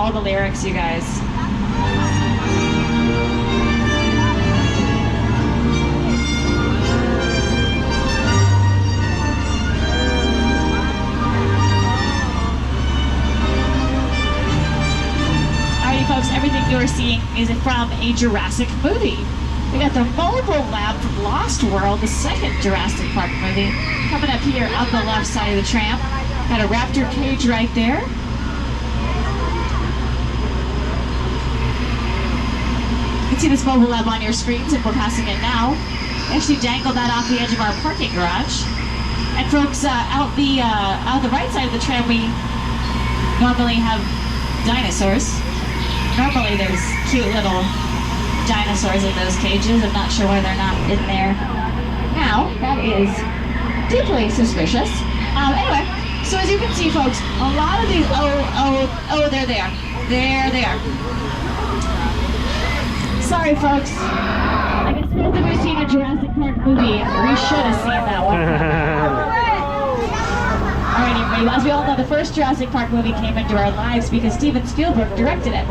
all the lyrics, you guys. Alrighty folks, everything you're seeing is from a Jurassic movie. We got the mobile lab from Lost World, the second Jurassic Park movie, coming up here on the left side of the tram. Got a raptor cage right there. You can see this mobile lab on your screens if we're passing it now. We actually dangled that off the edge of our parking garage. And folks, out the right side of the tram, we normally have dinosaurs. Normally there's cute little dinosaurs in those cages. I'm not sure why they're not in there now. That is deeply suspicious. Anyway, so as you can see, folks, a lot of these, there they are. There they are. Sorry, folks. I guess if we've seen a Jurassic Park movie, we should have seen that one. Alright, everybody, as we all know, the first Jurassic Park movie came into our lives because Steven Spielberg directed it.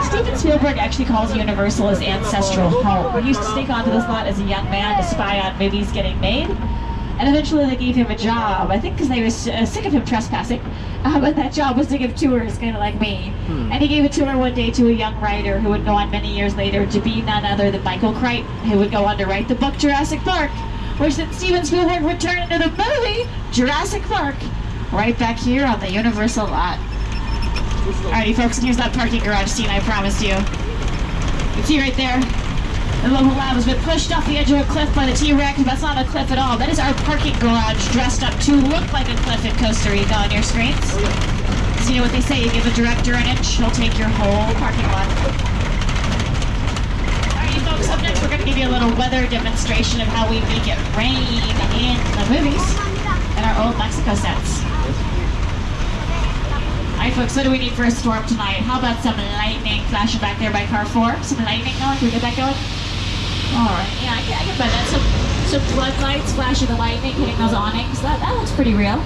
Steven Spielberg actually calls Universal his ancestral home. He used to sneak onto this lot as a young man to spy on movies getting made. And eventually they gave him a job, I think because they were sick of him trespassing. But that job was to give tours, kind of like me. And he gave a tour one day to a young writer who would go on many years later to be none other than Michael Crichton, who would go on to write the book Jurassic Park, which then Steven Spielberg would turn into the movie Jurassic Park, right back here on the Universal lot. Alrighty folks, and here's that parking garage scene I promised you. You can see right there, the mobile lab has been pushed off the edge of a cliff by the T-Rex. That's not a cliff at all. That is our parking garage dressed up to look like a cliff in Costa Rica on your screens. So you know what they say, you give a director an inch, he'll take your whole parking lot. Alrighty folks, up next we're going to give you a little weather demonstration of how we make it rain in the movies in our old Mexico sets. Alright folks, what do we need for a storm tonight? How about some lightning flashing back there by car 4? Some lightning going? Can we get that going? Alright, yeah, I can bet that. Some floodlights flashing the lightning, hitting those awnings. That looks pretty real.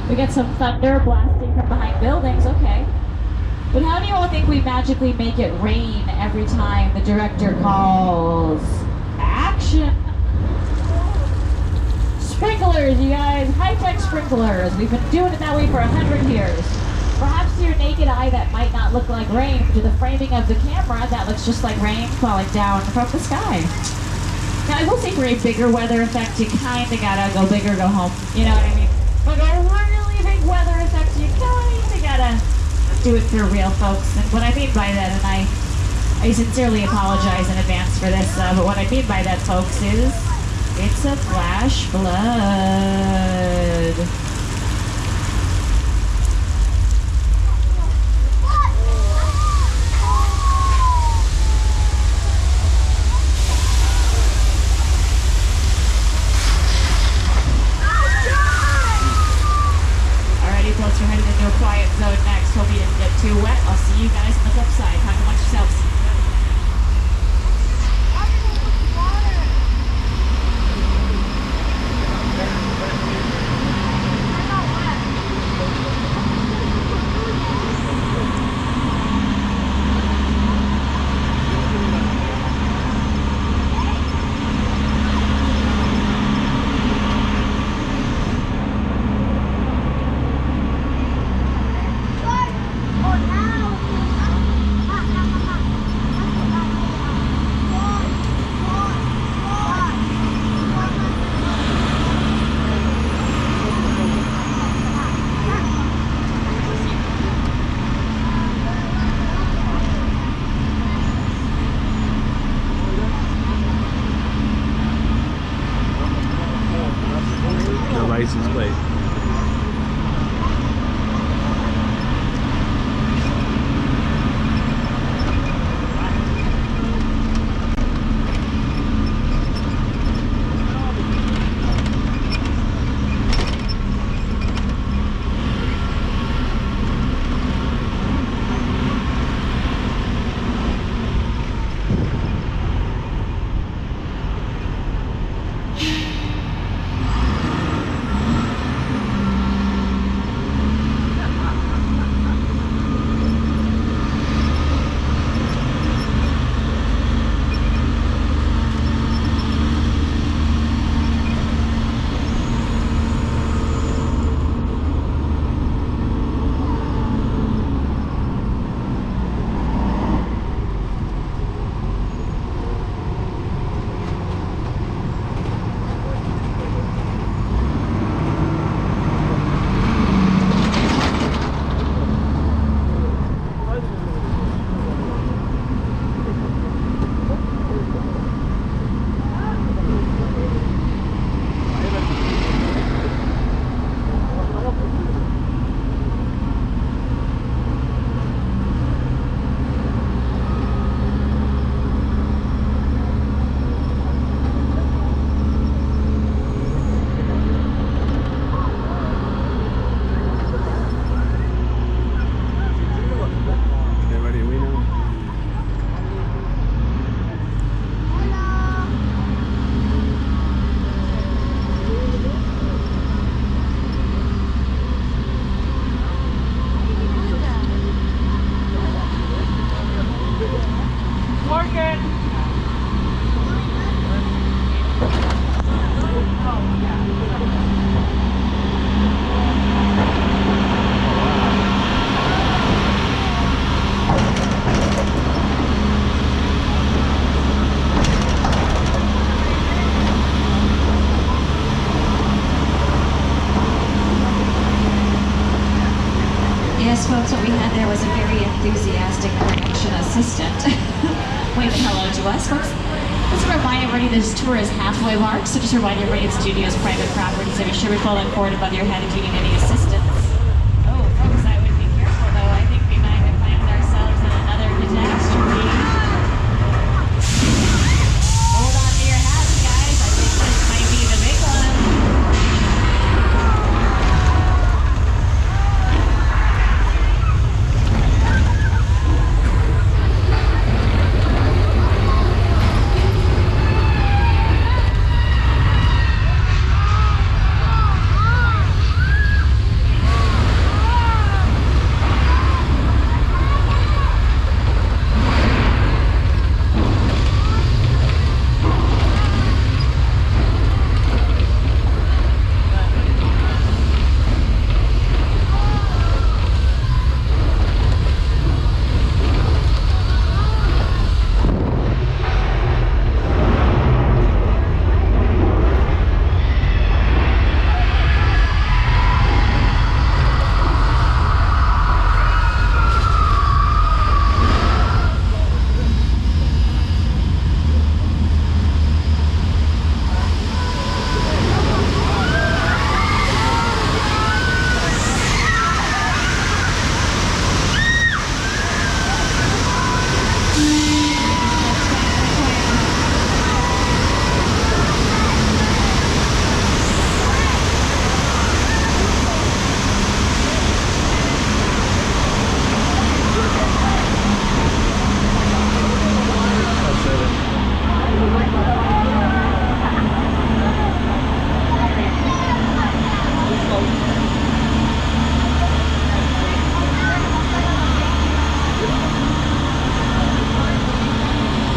We got some thunder blasting from behind buildings, okay. But how do you all think we magically make it rain every time the director calls action? Sprinklers, you guys. High-tech sprinklers. We've been doing it that way for 100 years. Perhaps to your naked eye that might not look like rain. To the framing of the camera, that looks just like rain falling down from the sky. Now, I will say for a bigger weather effect, you kind of gotta go big or go home. You know what I mean? But a really big weather effect, you kind of gotta do it for real, folks. And what I mean by that, and I sincerely apologize in advance for this, but what I mean by that, folks, is it's a flash flood. Folks, we're headed into a quiet zone next. Hope you didn't get too wet. I'll see you guys on the flip side. Talk amongst yourselves. license plate. Yes, folks, what we had there was a very enthusiastic production assistant waving hello to us, folks. Just a reminder, everybody, this tour is halfway mark, so just a reminder, everybody, it's studios, private property, so be sure we follow the cord above your head if you need any assistance.